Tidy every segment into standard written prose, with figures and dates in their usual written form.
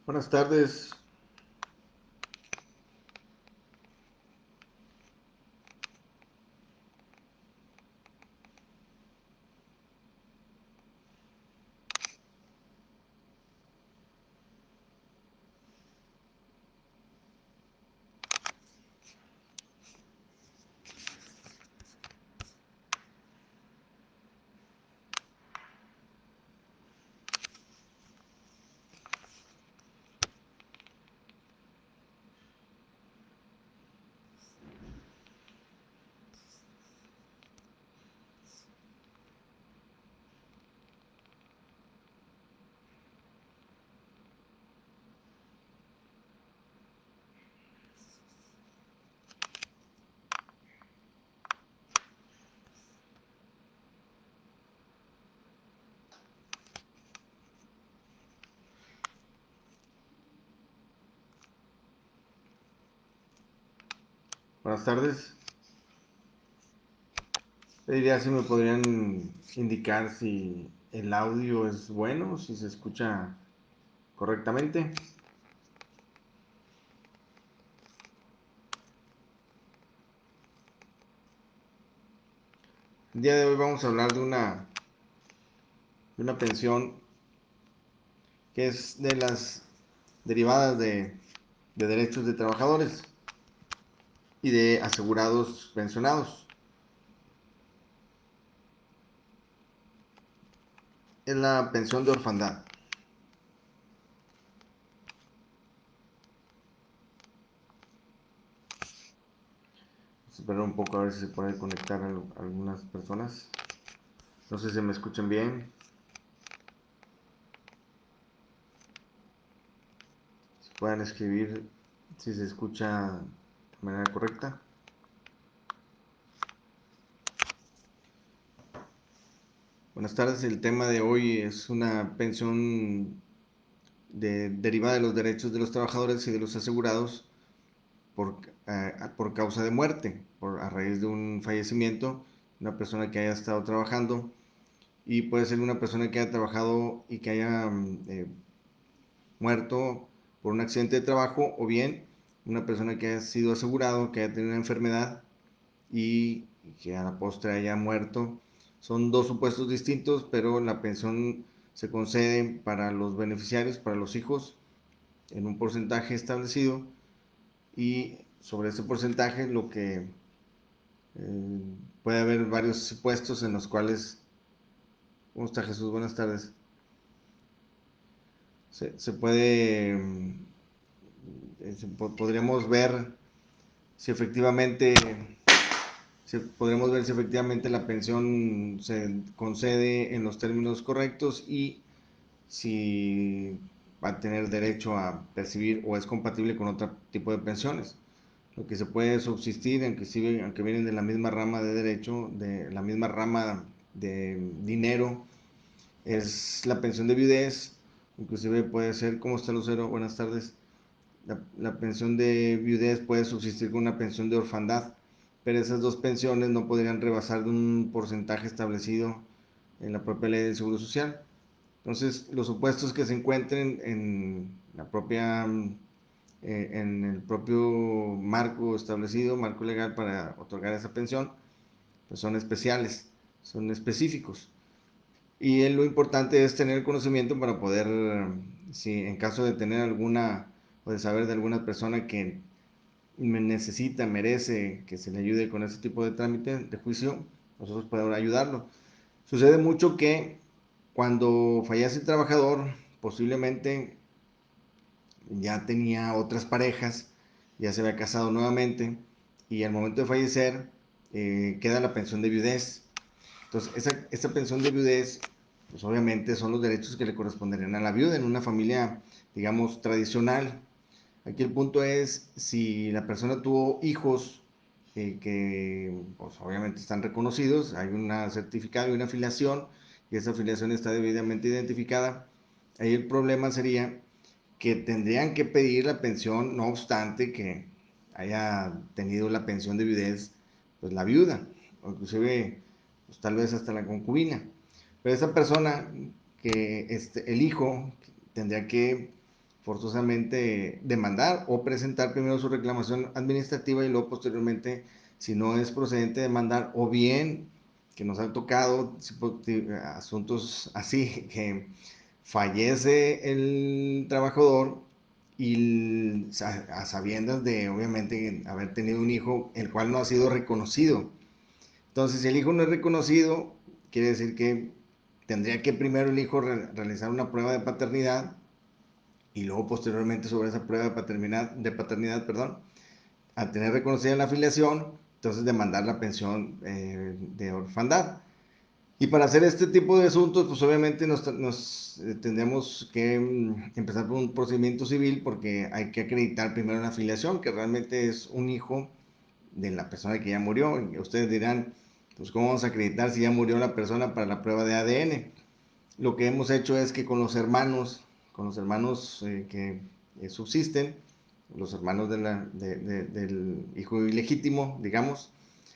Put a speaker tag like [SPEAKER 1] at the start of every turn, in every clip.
[SPEAKER 1] Buenas tardes. Buenas tardes. Diría si me podrían indicar si el audio es bueno, si se escucha correctamente. El día de hoy vamos a hablar de una pensión que es de las derivadas de derechos de trabajadores y de asegurados pensionados. Es la pensión de orfandad. Vamos a esperar un poco a ver si se puede conectar a algunas personas. No sé si me escuchan bien. Si pueden escribir si se escucha de manera correcta. Buenas tardes, el tema de hoy es una pensión derivada de los derechos de los trabajadores y de los asegurados por causa de muerte, a raíz de un fallecimiento, una persona que haya estado trabajando, y puede ser una persona que haya trabajado y que haya muerto por un accidente de trabajo, o bien una persona que haya sido asegurado, que haya tenido una enfermedad y que a la postre haya muerto. Son dos supuestos distintos, pero la pensión se concede para los beneficiarios, para los hijos, en un porcentaje establecido, y sobre ese porcentaje lo que puede haber varios supuestos en los cuales... ¿Cómo está, Jesús? Buenas tardes. Se puede, podríamos ver si efectivamente podremos ver si efectivamente la pensión se concede en los términos correctos y si va a tener derecho a percibir o es compatible con otro tipo de pensiones. Lo que se puede subsistir, aunque vienen de la misma rama de derecho, de la misma rama de dinero, es la pensión de viudez. Inclusive puede ser, ¿cómo está Lucero? Buenas tardes. La pensión de viudez puede subsistir con una pensión de orfandad, pero esas dos pensiones no podrían rebasar de un porcentaje establecido en la propia ley del Seguro Social. Entonces, los supuestos que se encuentren en la propia, en el propio marco establecido, marco legal para otorgar esa pensión, pues son especiales, son específicos. Y lo importante es tener conocimiento para poder, si en caso de tener alguna, o de saber de alguna persona que necesita, merece que se le ayude con ese tipo de trámite de juicio, nosotros podemos ayudarlo. Sucede mucho que cuando fallece el trabajador, posiblemente ya tenía otras parejas, ya se había casado nuevamente, y al momento de fallecer queda la pensión de viudez. Entonces, esa pensión de viudez, pues obviamente son los derechos que le corresponderían a la viuda en una familia, digamos, tradicional. Aquí el punto es si la persona tuvo hijos que pues, obviamente están reconocidos, hay un certificado y una afiliación, y esa afiliación está debidamente identificada. Ahí el problema sería que tendrían que pedir la pensión, no obstante que haya tenido la pensión de viudez, pues la viuda, o inclusive pues, tal vez hasta la concubina. Pero esa persona, el hijo, tendría que forzosamente demandar o presentar primero su reclamación administrativa y luego posteriormente, si no es procedente, demandar, o bien que nos han tocado asuntos así, que fallece el trabajador y a sabiendas de obviamente haber tenido un hijo el cual no ha sido reconocido. Entonces, si el hijo no es reconocido, quiere decir que tendría que primero el hijo realizar una prueba de paternidad y luego posteriormente sobre esa prueba de paternidad, perdón, al tener reconocida la afiliación, entonces demandar la pensión de orfandad. Y para hacer este tipo de asuntos, pues obviamente nos tendremos que empezar por un procedimiento civil porque hay que acreditar primero la afiliación, que realmente es un hijo de la persona que ya murió. Y ustedes dirán, pues ¿cómo vamos a acreditar si ya murió la persona para la prueba de ADN? Lo que hemos hecho es que con los hermanos que subsisten, los hermanos del hijo ilegítimo, digamos,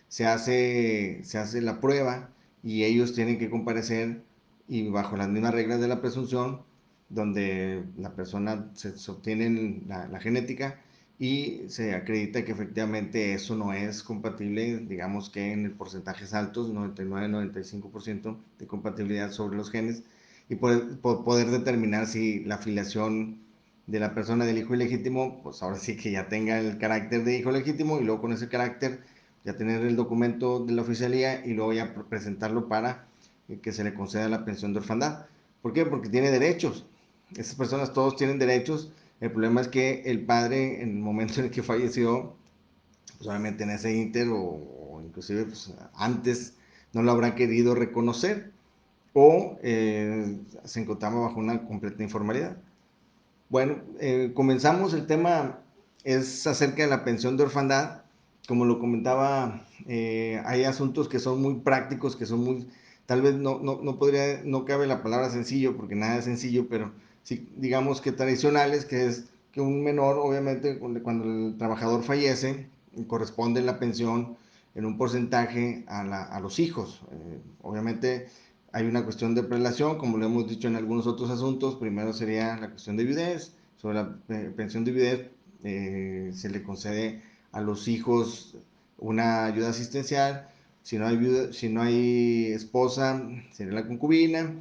[SPEAKER 1] se hace la prueba y ellos tienen que comparecer y bajo las mismas reglas de la presunción, donde la persona se obtiene la genética y se acredita que efectivamente eso no es compatible, digamos que en porcentajes altos, 99-95% de compatibilidad sobre los genes, y poder determinar si la afiliación de la persona del hijo ilegítimo, pues ahora sí que ya tenga el carácter de hijo legítimo y luego con ese carácter ya tener el documento de la oficialía y luego ya presentarlo para que se le conceda la pensión de orfandad. ¿Por qué? Porque tiene derechos. Estas personas todos tienen derechos. El problema es que el padre, en el momento en el que falleció, pues obviamente en ese inter o inclusive pues, antes, no lo habrá querido reconocer o se encontraba bajo una completa informalidad. Bueno, comenzamos. El tema es acerca de la pensión de orfandad. Como lo comentaba, hay asuntos que son muy prácticos, que son muy, tal vez no cabe la palabra sencillo, porque nada es sencillo, pero sí, digamos que tradicionales, que es que un menor, obviamente, cuando el trabajador fallece, corresponde la pensión en un porcentaje a los hijos. Obviamente, hay una cuestión de prelación, como lo hemos dicho en algunos otros asuntos. Primero sería la cuestión de viudez. Sobre la pensión de viudez se le concede a los hijos una ayuda asistencial. Si no hay esposa, sería la concubina,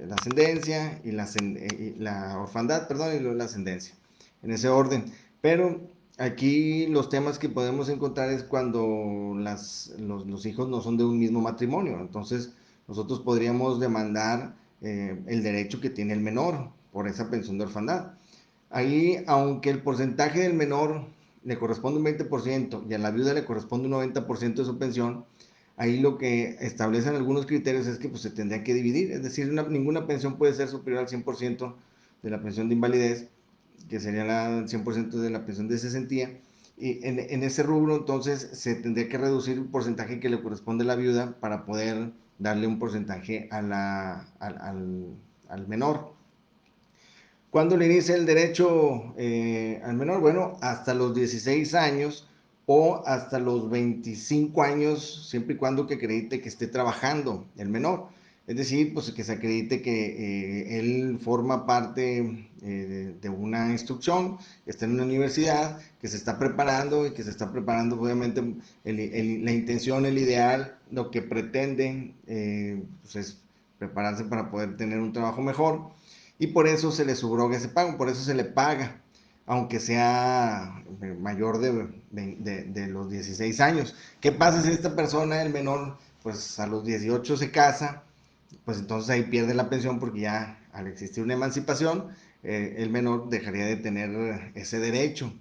[SPEAKER 1] la ascendencia y la orfandad, perdón, y luego la ascendencia. En ese orden. Pero aquí los temas que podemos encontrar es cuando los hijos no son de un mismo matrimonio. Entonces, nosotros podríamos demandar el derecho que tiene el menor por esa pensión de orfandad. Ahí, aunque el porcentaje del menor le corresponde un 20% y a la viuda le corresponde un 90% de su pensión, ahí lo que establecen algunos criterios es que pues, se tendría que dividir, es decir, ninguna pensión puede ser superior al 100% de la pensión de invalidez, que sería el 100% de la pensión de cesantía, y en ese rubro entonces se tendría que reducir el porcentaje que le corresponde a la viuda para poder darle un porcentaje al menor. ¿Cuándo le inicia el derecho al menor? Bueno, hasta los 16 años o hasta los 25 años, siempre y cuando que acredite que esté trabajando el menor. Es decir, pues que se acredite que él forma parte de una instrucción, que está en una universidad, que se está preparando y que se está preparando, obviamente, la intención, el ideal, lo que pretende, pues es prepararse para poder tener un trabajo mejor y por eso se le subroga ese pago, por eso se le paga, aunque sea mayor de los 16 años. ¿Qué pasa si esta persona, el menor, pues a los 18 se casa? Pues entonces ahí pierde la pensión porque ya al existir una emancipación, el menor dejaría de tener ese derecho.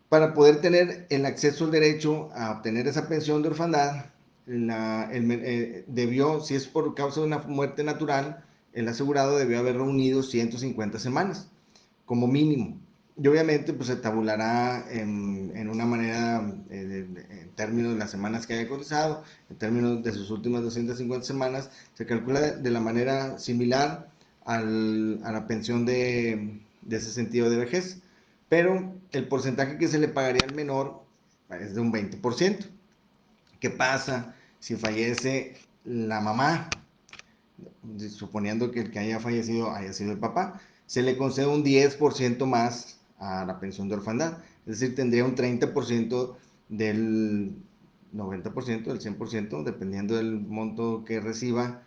[SPEAKER 1] Para poder tener el acceso al derecho a obtener esa pensión de orfandad, debió, si es por causa de una muerte natural, el asegurado debió haber reunido 150 semanas como mínimo. Y obviamente pues se tabulará en una manera, en términos de las semanas que haya cotizado, en términos de sus últimas 250 semanas, se calcula de la manera similar a la pensión de ese sentido de vejez, pero el porcentaje que se le pagaría al menor es de un 20%. ¿Qué pasa si fallece la mamá? Suponiendo que el que haya fallecido haya sido el papá. se le concede un 10% más a la pensión de orfandad. Es decir, tendría un 30% del 90%, del 100%, dependiendo del monto que reciba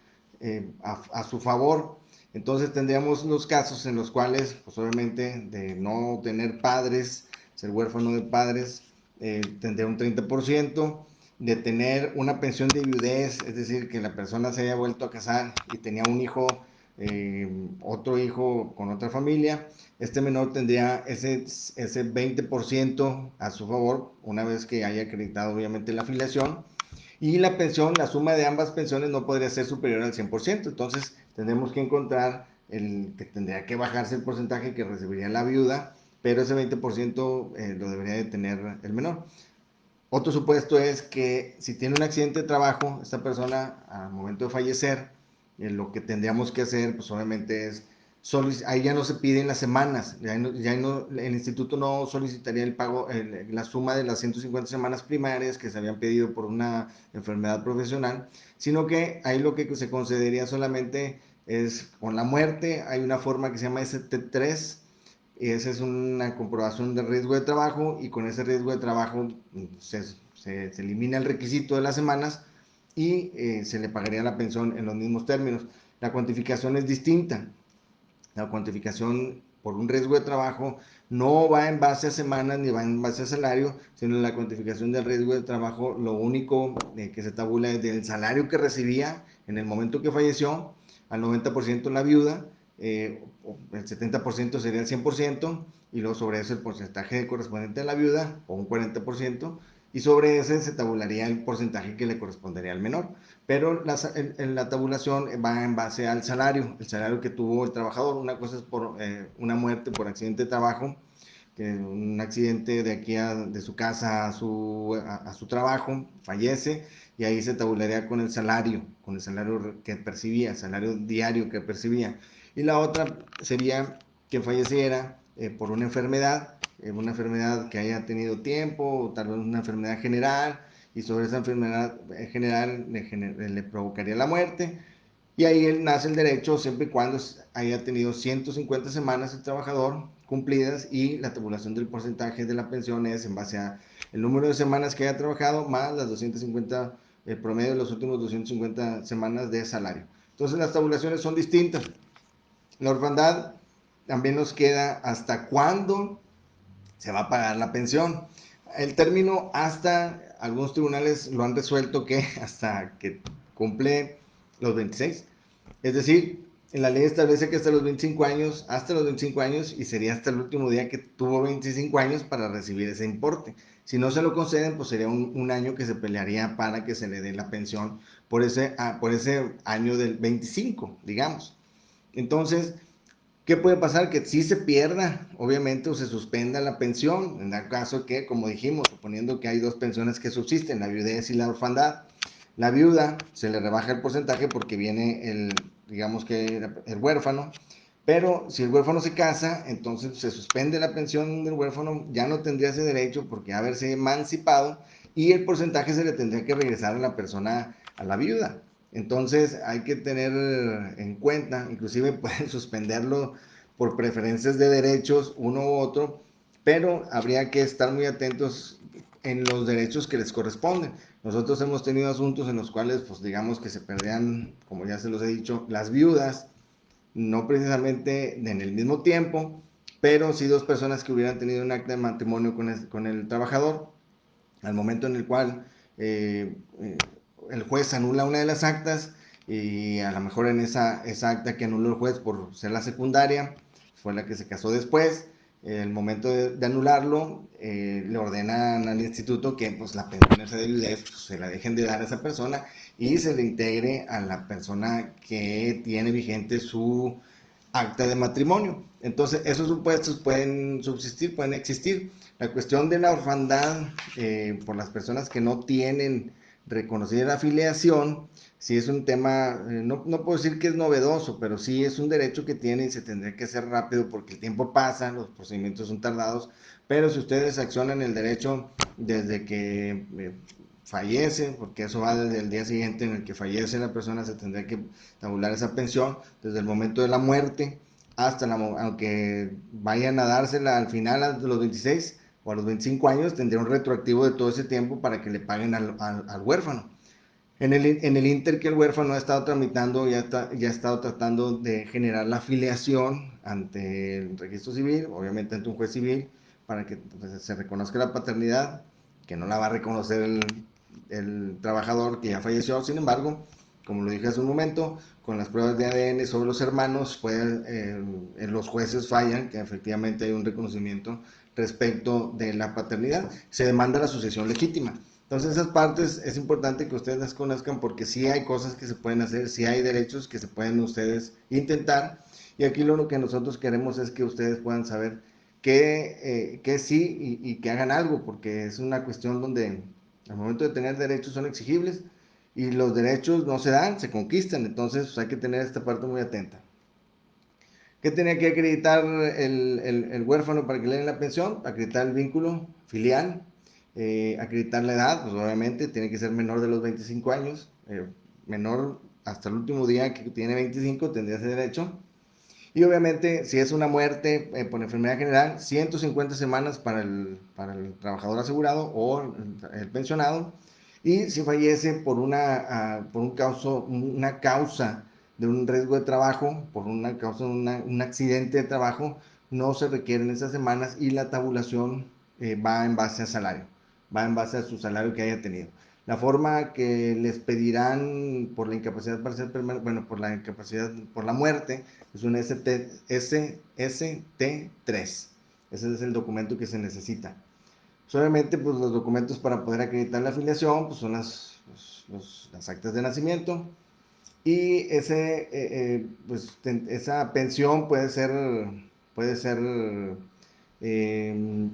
[SPEAKER 1] a su favor. Entonces tendríamos los casos en los cuales, pues obviamente, de no tener padres, ser huérfano de padres, tendría un 30%, de tener una pensión de viudez, es decir, que la persona se haya vuelto a casar y tenía un hijo, otro hijo con otra familia, este menor tendría ese 20% a su favor, una vez que haya acreditado obviamente la afiliación, y la pensión, la suma de ambas pensiones no podría ser superior al 100%, entonces tendremos que encontrar el que tendría que bajarse el porcentaje que recibiría la viuda, pero ese 20% lo debería de tener el menor. Otro supuesto es que si tiene un accidente de trabajo, esta persona al momento de fallecer, lo que tendríamos que hacer, pues obviamente es, ahí ya no se piden las semanas, el instituto no solicitaría el pago, la suma de las 150 semanas primarias que se habían pedido por una enfermedad profesional, sino que ahí lo que se concedería solamente es con la muerte. Hay una forma que se llama ST3, y esa es una comprobación de riesgo de trabajo, y con ese riesgo de trabajo se elimina el requisito de las semanas y se le pagaría la pensión en los mismos términos. La cuantificación es distinta. La cuantificación por un riesgo de trabajo no va en base a semanas ni va en base a salario, sino la cuantificación del riesgo de trabajo, lo único que se tabula es del salario que recibía en el momento que falleció, al 90% la viuda, el 70% sería el 100%, y luego sobre eso el porcentaje correspondiente a la viuda, o un 40%, y sobre ese se tabularía el porcentaje que le correspondería al menor. Pero la tabulación va en base al salario, el salario que tuvo el trabajador. Una cosa es por una muerte por accidente de trabajo, que un accidente de aquí de su casa a su trabajo, fallece, y ahí se tabularía con el salario que percibía, el salario diario que percibía. Y la otra sería que falleciera por una enfermedad que haya tenido tiempo, o tal vez una enfermedad general, y sobre esa enfermedad general le provocaría la muerte, y ahí él nace el derecho siempre y cuando haya tenido 150 semanas el trabajador cumplidas, y la tabulación del porcentaje de la pensión es en base a el número de semanas que haya trabajado más las 250, el promedio de los últimos 250 semanas de salario. Entonces las tabulaciones son distintas. La orfandad también nos queda hasta cuándo se va a pagar la pensión. El término hasta, algunos tribunales lo han resuelto que hasta que cumple los 26. Es decir, en la ley establece que hasta los 25 años, y sería hasta el último día que tuvo 25 años para recibir ese importe. Si no se lo conceden, pues sería un año que se pelearía para que se le dé la pensión por ese año del 25, digamos. Entonces, ¿qué puede pasar? Que sí se pierda, obviamente, o se suspenda la pensión, en el caso que, como dijimos, suponiendo que hay dos pensiones que subsisten, la viudez y la orfandad. La viuda se le rebaja el porcentaje porque viene digamos que el huérfano, pero si el huérfano se casa, entonces se suspende la pensión del huérfano, ya no tendría ese derecho porque haberse emancipado, y el porcentaje se le tendría que regresar a la persona, a la viuda. Entonces hay que tener en cuenta, inclusive pueden suspenderlo por preferencias de derechos uno u otro, pero habría que estar muy atentos en los derechos que les corresponden. Nosotros hemos tenido asuntos en los cuales, pues digamos que se perdían, como ya se los he dicho, las viudas, no precisamente en el mismo tiempo, pero sí dos personas que hubieran tenido un acta de matrimonio con el trabajador, al momento en el cual el juez anula una de las actas, y a lo mejor en esa acta que anuló el juez por ser la secundaria, fue la que se casó después. El momento de anularlo, le ordenan al instituto que pues la pensión esa de viudez pues, se la dejen de dar a esa persona, y se le integre a la persona que tiene vigente su acta de matrimonio. Entonces, esos supuestos pueden subsistir, pueden existir. La cuestión de la orfandad, por las personas que no tienen reconocida la afiliación, sí es un tema, no puedo decir que es novedoso, pero sí es un derecho que tiene, y se tendría que hacer rápido porque el tiempo pasa, los procedimientos son tardados, pero si ustedes accionan el derecho desde que fallece, porque eso va desde el día siguiente en el que fallece la persona, se tendría que tabular esa pensión desde el momento de la muerte, aunque vayan a dársela al final a los 26 o a los 25 años, tendría un retroactivo de todo ese tiempo para que le paguen al huérfano. En el Inter que el huérfano ha estado tramitando, ya ha estado tratando de generar la afiliación ante el registro civil, obviamente ante un juez civil, para que pues, se reconozca la paternidad, que no la va a reconocer el trabajador que ya falleció. Sin embargo, como lo dije hace un momento, con las pruebas de ADN sobre los hermanos, los jueces fallan que efectivamente hay un reconocimiento respecto de la paternidad. Se demanda la sucesión legítima. Entonces esas partes es importante que ustedes las conozcan porque sí hay cosas que se pueden hacer, sí hay derechos que se pueden ustedes intentar, y aquí lo que nosotros queremos es que ustedes puedan saber que sí y que hagan algo, porque es una cuestión donde al momento de tener derechos son exigibles y los derechos no se dan, se conquistan. Entonces pues, hay que tener esta parte muy atenta. ¿Qué tenía que acreditar el huérfano para que le den la pensión? Acreditar el vínculo filial, acreditar la edad, pues obviamente tiene que ser menor de los 25 años, menor hasta el último día que tiene 25 tendría ese derecho. Y obviamente, si es una muerte por enfermedad general, 150 semanas para el trabajador asegurado o el pensionado. Y si fallece por una causa de un riesgo de trabajo, por una causa de un accidente de trabajo, no se requieren esas semanas y la tabulación va en base a salario, va en base a su salario que haya tenido. La forma que les pedirán por la incapacidad parcial permanente, bueno, por la incapacidad, por la muerte, es un ST3. Ese es el documento que se necesita. Solamente, pues los documentos para poder acreditar la afiliación, pues son las actas de nacimiento. Y esa pensión puede ser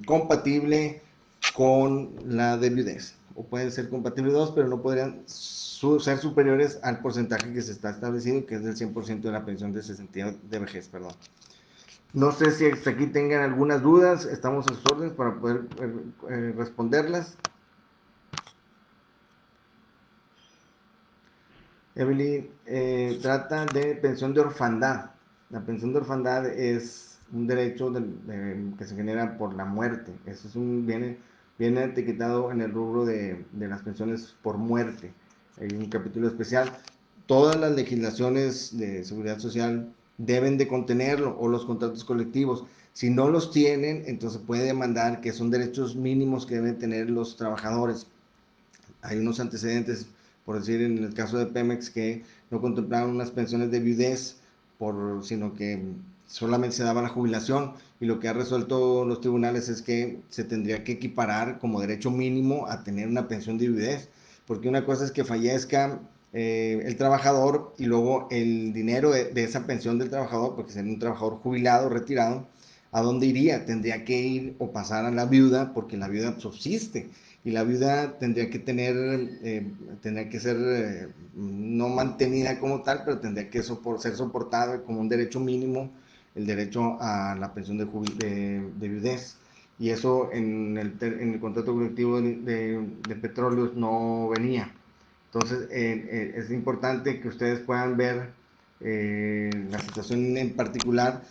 [SPEAKER 1] compatible con la de viudez. O pueden ser compatibles dos, pero no podrían ser superiores al porcentaje que se está establecido, que es del 100% de la pensión de cesantía de vejez, perdón. No sé si hasta aquí tengan algunas dudas, estamos a sus órdenes para poder responderlas. Evelyn, trata de pensión de orfandad. La pensión de orfandad es un derecho que se genera por la muerte. Eso viene etiquetado en el rubro de las pensiones por muerte. Hay un capítulo especial. Todas las legislaciones de seguridad social deben de contenerlo, o los contratos colectivos. Si no los tienen, entonces puede demandar, que son derechos mínimos que deben tener los trabajadores. Hay unos antecedentes, por decir, en el caso de Pemex, que no contemplaban unas pensiones de viudez, sino que solamente se daba la jubilación, y lo que ha resuelto los tribunales es que se tendría que equiparar como derecho mínimo a tener una pensión de viudez, porque una cosa es que fallezca el trabajador y luego el dinero de esa pensión del trabajador, porque sería un trabajador jubilado, retirado, ¿a dónde iría? Tendría que ir o pasar a la viuda, porque la viuda subsiste, y la viuda tendría que ser no mantenida como tal, pero tendría que ser soportada como un derecho mínimo, el derecho a la pensión de viudez. Y eso en el contrato colectivo de petróleos no venía. Entonces, es importante que ustedes puedan ver la situación en particular.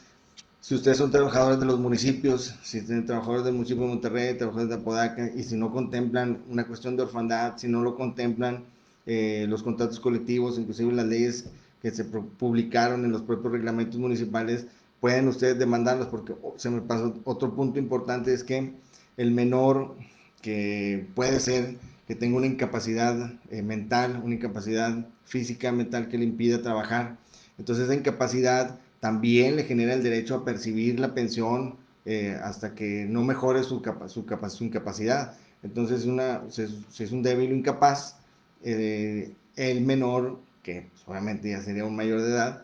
[SPEAKER 1] Si ustedes son trabajadores de los municipios, si son trabajadores del municipio de Monterrey, trabajadores de Apodaca, y si no contemplan una cuestión de orfandad, si no lo contemplan los contratos colectivos, inclusive las leyes que se publicaron en los propios reglamentos municipales, pueden ustedes demandarlos, porque se me pasó otro punto importante, es que el menor, que puede ser que tenga una incapacidad mental, una incapacidad física, mental, que le impida trabajar, entonces esa incapacidad también le genera el derecho a percibir la pensión hasta que no mejore su incapacidad. Entonces, si es un débil o incapaz, el menor, que pues, obviamente ya sería un mayor de edad,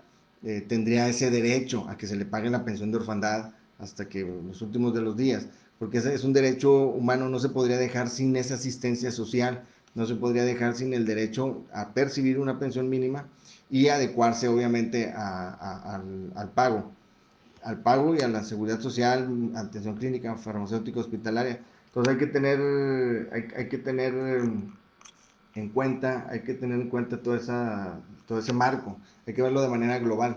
[SPEAKER 1] tendría ese derecho a que se le pague la pensión de orfandad hasta que los últimos de los días, porque ese es un derecho humano, no se podría dejar sin esa asistencia social, no se podría dejar sin el derecho a percibir una pensión mínima y adecuarse obviamente al pago y a la seguridad social, atención clínica, farmacéutica, hospitalaria. Entonces hay que tener en cuenta todo ese marco, hay que verlo de manera global.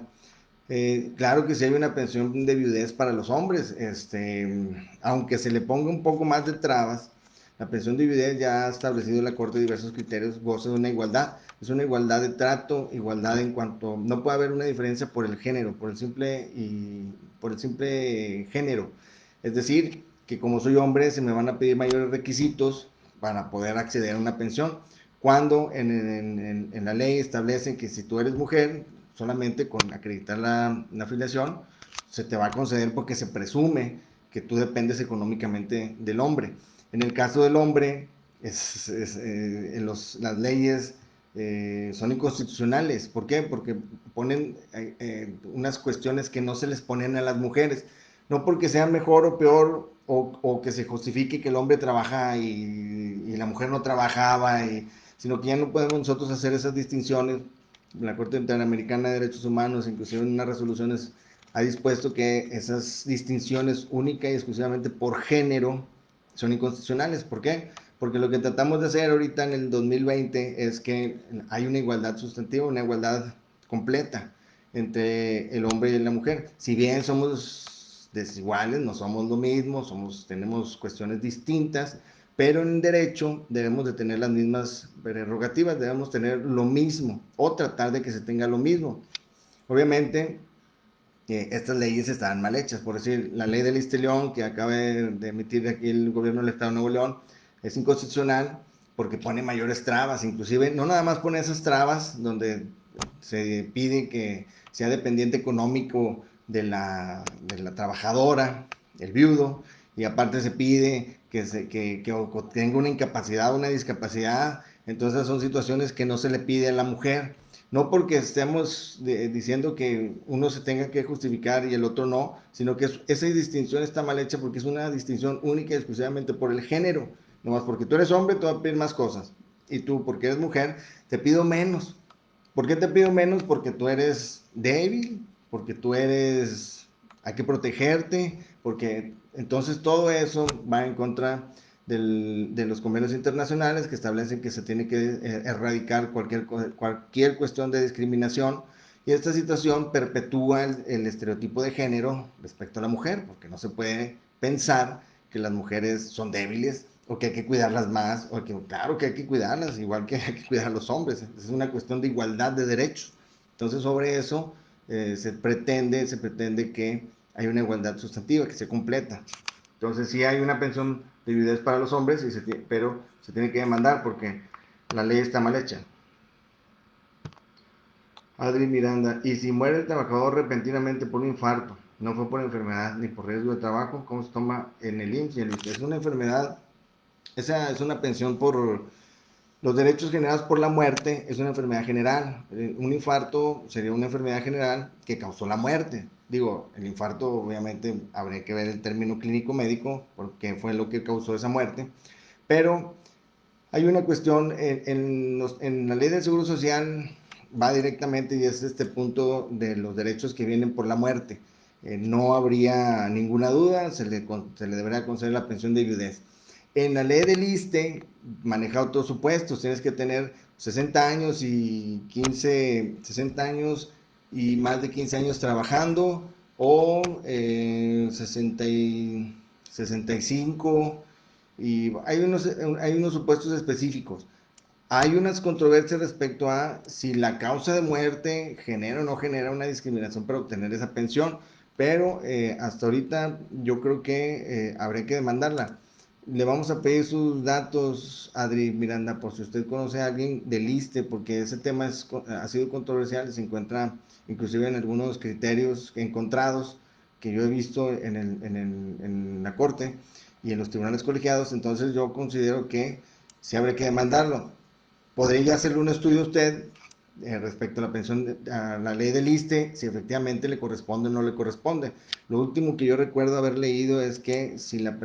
[SPEAKER 1] Claro que sí hay una pensión de viudez para los hombres, aunque se le ponga un poco más de trabas, la pensión de viudez ya ha establecido la Corte diversos criterios, goza de una igualdad, es una igualdad de trato, igualdad en cuanto, no puede haber una diferencia por el género, por el simple género, es decir, que como soy hombre se me van a pedir mayores requisitos para poder acceder a una pensión, cuando en la ley establece que si tú eres mujer, solamente con acreditar la afiliación, se te va a conceder porque se presume que tú dependes económicamente del hombre. En el caso del hombre, las leyes son inconstitucionales. ¿Por qué? Porque ponen unas cuestiones que no se les ponen a las mujeres. No porque sean mejor o peor o que se justifique que el hombre trabaja y la mujer no trabajaba, sino que ya no podemos nosotros hacer esas distinciones. La Corte Interamericana de Derechos Humanos, inclusive en unas resoluciones, ha dispuesto que esas distinciones única y exclusivamente por género son inconstitucionales. ¿Por qué? Porque lo que tratamos de hacer ahorita en el 2020 es que hay una igualdad sustantiva, una igualdad completa entre el hombre y la mujer. Si bien somos desiguales, no somos lo mismo, tenemos cuestiones distintas, pero en derecho debemos de tener las mismas prerrogativas, debemos tener lo mismo o tratar de que se tenga lo mismo. Obviamente, estas leyes estaban mal hechas, por decir, la ley del León que acaba de emitir aquí el gobierno del Estado de Nuevo León es inconstitucional porque pone mayores trabas, inclusive no nada más pone esas trabas donde se pide que sea dependiente económico de la trabajadora, el viudo, y aparte se pide que tenga una incapacidad, una discapacidad, entonces son situaciones que no se le pide a la mujer, no porque estemos diciendo que uno se tenga que justificar y el otro no, sino que esa distinción está mal hecha porque es una distinción única y exclusivamente por el género, nomás porque tú eres hombre te voy a pedir más cosas, y tú porque eres mujer te pido menos. ¿Por qué te pido menos? Porque tú eres débil, porque tú eres, hay que protegerte, porque entonces todo eso va en contra de los convenios internacionales que establecen que se tiene que erradicar cualquier cuestión de discriminación, y esta situación perpetúa el estereotipo de género respecto a la mujer, porque no se puede pensar que las mujeres son débiles o que hay que cuidarlas más, o que claro que hay que cuidarlas, igual que hay que cuidar a los hombres. Es una cuestión de igualdad de derechos. Entonces, sobre eso se pretende que haya una igualdad sustantiva, que se completa. Entonces, sí hay una pensión de viudez para los hombres, pero se tiene que demandar porque la ley está mal hecha. Adri Miranda, ¿y si muere el trabajador repentinamente por un infarto? No fue por enfermedad ni por riesgo de trabajo, ¿cómo se toma en el IMSS y el ISSSTE? Es una enfermedad, esa es una pensión por los derechos generados por la muerte, es una enfermedad general. Un infarto sería una enfermedad general que causó la muerte. Digo, el infarto obviamente habría que ver el término clínico médico, porque fue lo que causó esa muerte, pero hay una cuestión en la ley del Seguro Social, va directamente y es este punto de los derechos que vienen por la muerte. No habría ninguna duda, se le debería conceder la pensión de viudez. En la ley del ISSSTE maneja otros supuestos, tienes que tener 60 años y 60 años y más de 15 años trabajando, o 65, y hay unos supuestos específicos. Hay unas controversias respecto a si la causa de muerte genera o no genera una discriminación para obtener esa pensión, pero hasta ahorita yo creo que habría que demandarla. Le vamos a pedir sus datos, Adri Miranda, por si usted conoce a alguien del ISSSTE, porque ese tema ha sido controversial, se encuentra inclusive en algunos criterios encontrados que yo he visto en la Corte y en los tribunales colegiados. Entonces yo considero que sí habría que demandarlo. ¿Podría hacerle un estudio a usted respecto a la pensión, a la ley del ISSSTE, si efectivamente le corresponde o no le corresponde? Lo último que yo recuerdo haber leído es que si la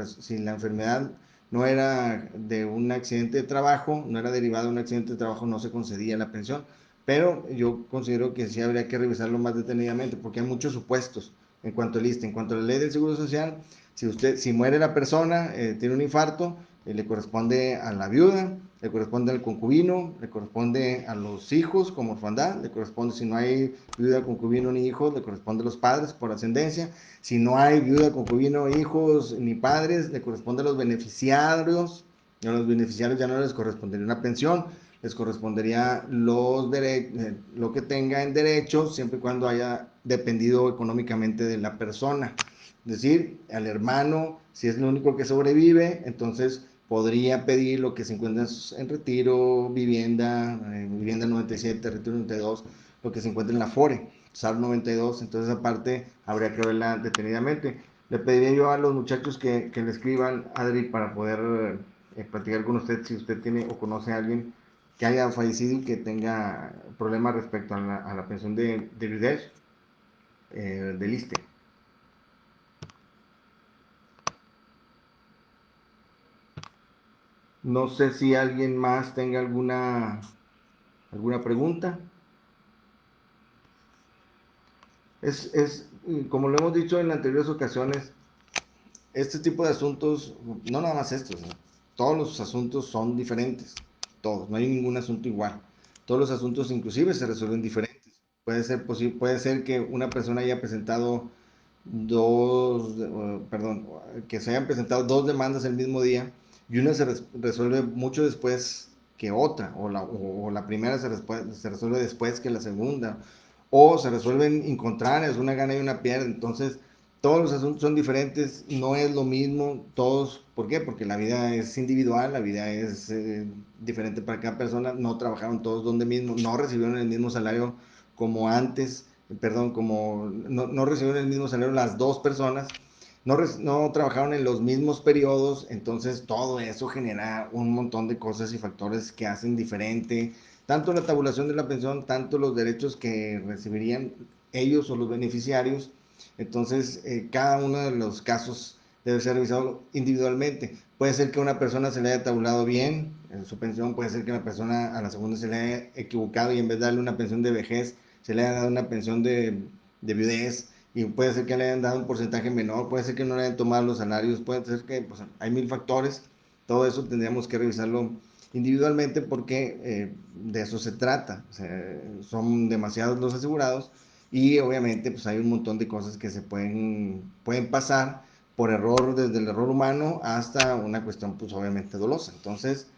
[SPEAKER 1] enfermedad no era de un accidente de trabajo, no era derivada de un accidente de trabajo, no se concedía la pensión. Pero yo considero que sí habría que revisarlo más detenidamente, porque hay muchos supuestos en cuanto al ISSSTE. En cuanto a la ley del Seguro Social, si muere la persona, tiene un infarto, le corresponde a la viuda, le corresponde al concubino, le corresponde a los hijos como orfandad, le corresponde, si no hay viuda, concubino ni hijos, le corresponde a los padres por ascendencia. Si no hay viuda, concubino, hijos ni padres, le corresponde a los beneficiarios. Y a los beneficiarios ya no les correspondería una pensión, les correspondería lo que tenga en derecho, siempre y cuando haya dependido económicamente de la persona. Es decir, al hermano, si es el único que sobrevive, entonces podría pedir lo que se encuentra en retiro, vivienda 97, retiro 92, lo que se encuentra en la FORE, SAR 92, entonces aparte habría que verla detenidamente. Le pediría yo a los muchachos que le escriban, Adri, para poder platicar con usted si usted tiene o conoce a alguien que haya fallecido y que tenga problemas respecto a la pensión de viudez, del ISSSTE. No sé si alguien más tenga alguna pregunta. Como lo hemos dicho en anteriores ocasiones, este tipo de asuntos, no nada más estos, ¿no? Todos los asuntos son diferentes, todos, no hay ningún asunto igual. Todos los asuntos inclusive se resuelven diferentes. Puede ser que una persona haya presentado que se hayan presentado dos demandas el mismo día y una se resuelve mucho después que otra, o la primera se resuelve después que la segunda, o se resuelven incontranes, una gana y una pierde. Entonces, todos los asuntos son diferentes, no es lo mismo, todos, ¿por qué? Porque la vida es individual, la vida es diferente para cada persona, no trabajaron todos donde mismo, no recibieron el mismo salario como antes, perdón, como no recibieron el mismo salario las dos personas, no trabajaron en los mismos periodos, entonces todo eso genera un montón de cosas y factores que hacen diferente tanto la tabulación de la pensión, tanto los derechos que recibirían ellos o los beneficiarios. Entonces, cada uno de los casos debe ser revisado individualmente. Puede ser que a una persona se le haya tabulado bien en su pensión, puede ser que a una persona a la segunda se le haya equivocado y en vez de darle una pensión de vejez, se le haya dado una pensión de viudez, y puede ser que le hayan dado un porcentaje menor, puede ser que no le hayan tomado los salarios, puede ser que pues, hay mil factores. Todo eso tendríamos que revisarlo individualmente porque de eso se trata. O sea, son demasiados los asegurados y obviamente pues hay un montón de cosas que pueden pasar por error, desde el error humano hasta una cuestión pues obviamente dolosa. Entonces,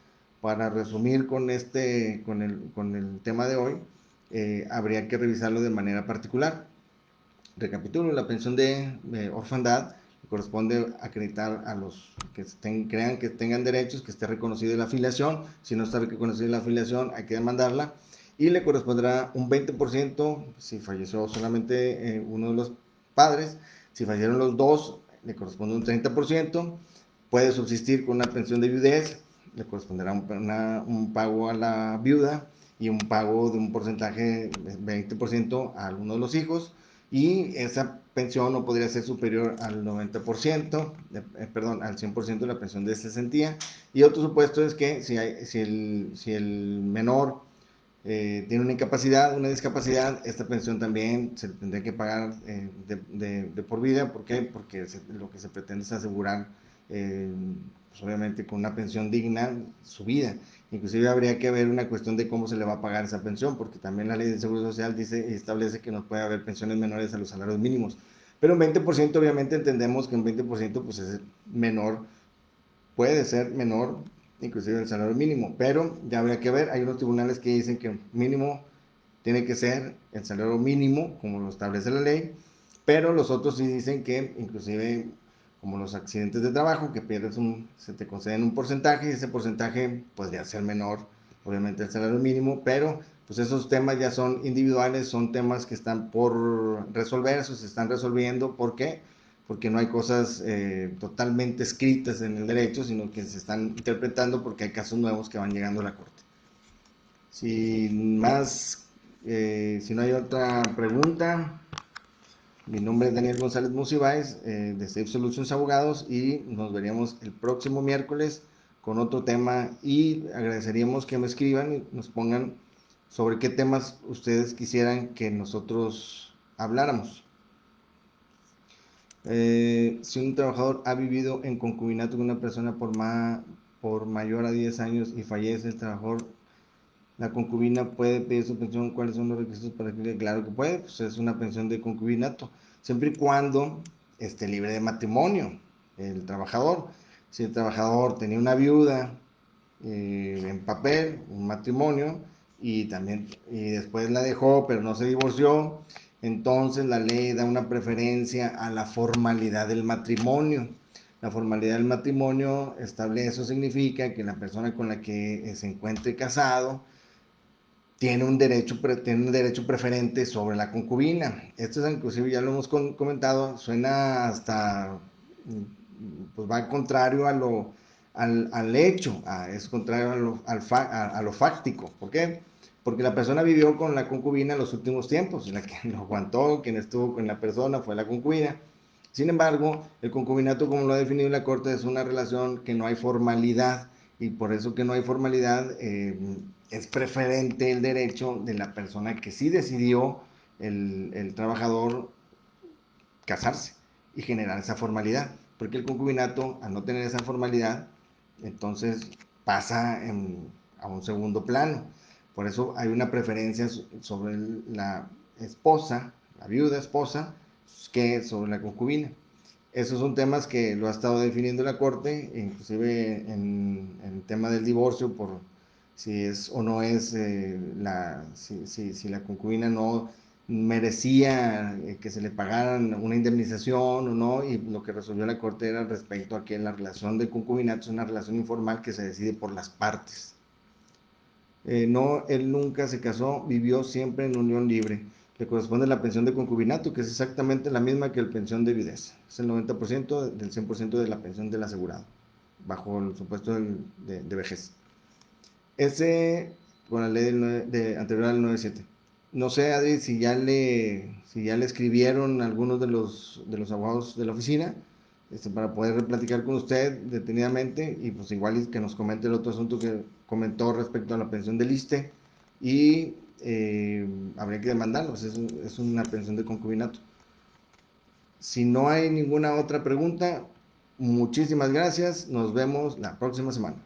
[SPEAKER 1] para resumir con el tema de hoy, habría que revisarlo de manera particular. Recapitulo, la pensión de orfandad corresponde acreditar a los que crean que tengan derechos, que esté reconocida la afiliación. Si no está reconocida la afiliación, hay que demandarla. Y le corresponderá un 20% si falleció solamente uno de los padres. Si fallecieron los dos, le corresponde un 30%. Puede subsistir con una pensión de viudez, le corresponderá un pago a la viuda y un pago de un porcentaje, 20% a alguno de los hijos, y esa pensión no podría ser superior al 90%, perdón, al 100% de la pensión de cesantía. Y otro supuesto es que si el menor tiene una incapacidad, una discapacidad, esta pensión también se tendría que pagar de por vida. ¿Por qué? Porque lo que se pretende es asegurar, pues obviamente con una pensión digna, su vida. Inclusive habría que ver una cuestión de cómo se le va a pagar esa pensión, porque también la ley de seguro social dice y establece que no puede haber pensiones menores a los salarios mínimos. Pero un 20% obviamente entendemos que un 20% pues es menor, puede ser menor inclusive el salario mínimo, pero ya habría que ver, hay unos tribunales que dicen que mínimo tiene que ser el salario mínimo, como lo establece la ley, pero los otros sí dicen que inclusive como los accidentes de trabajo, que se te conceden un porcentaje, y ese porcentaje podría ser menor, obviamente, el salario mínimo, pero pues esos temas ya son individuales, son temas que están por resolverse, se están resolviendo. ¿Por qué? Porque no hay cosas totalmente escritas en el derecho, sino que se están interpretando porque hay casos nuevos que van llegando a la corte. Sin más, si no hay otra pregunta, mi nombre es Daniel González Musibáez, de Safe Solutions Abogados, y nos veríamos el próximo miércoles con otro tema, y agradeceríamos que me escriban y nos pongan sobre qué temas ustedes quisieran que nosotros habláramos. Si un trabajador ha vivido en concubinato con una persona por más por mayor a 10 años y fallece el trabajador, la concubina puede pedir su pensión. ¿Cuáles son los requisitos para que? Claro que puede, pues es una pensión de concubinato, siempre y cuando esté libre de matrimonio el trabajador. Si el trabajador tenía una viuda en papel, un matrimonio, y después la dejó, pero no se divorció, entonces la ley da una preferencia a la formalidad del matrimonio. La formalidad del matrimonio establece, eso significa que la persona con la que se encuentre casado tiene un derecho preferente sobre la concubina. Esto es, inclusive ya lo hemos comentado, suena hasta, pues va contrario al hecho, es contrario a lo fáctico. ¿Por qué? Porque la persona vivió con la concubina en los últimos tiempos, la que lo aguantó, quien estuvo con la persona fue la concubina. Sin embargo, el concubinato, como lo ha definido la Corte, es una relación que no hay formalidad, y por eso que no hay formalidad, es preferente el derecho de la persona que sí decidió el trabajador casarse y generar esa formalidad, porque el concubinato, al no tener esa formalidad, entonces pasa a un segundo plano. Por eso hay una preferencia sobre la esposa, la viuda esposa, que sobre la concubina. Esos son temas que lo ha estado definiendo la Corte, inclusive en el tema del divorcio, por si es o no es, si la concubina no merecía que se le pagaran una indemnización o no, y lo que resolvió la Corte era respecto a que la relación de concubinato es una relación informal que se decide por las partes. No, él nunca se casó, vivió siempre en unión libre. Le corresponde la pensión de concubinato, que es exactamente la misma que la pensión de viudez. Es el 90% del 100% de la pensión del asegurado, bajo el supuesto de vejez. Ese, con la ley anterior al 97. No sé, Adri, si ya le escribieron algunos de los abogados de la oficina, para poder platicar con usted detenidamente, y pues igual que nos comente el otro asunto que comentó respecto a la pensión del ISSSTE, y habría que demandarlos, es una pensión de concubinato. Si no hay ninguna otra pregunta, muchísimas gracias, nos vemos la próxima semana.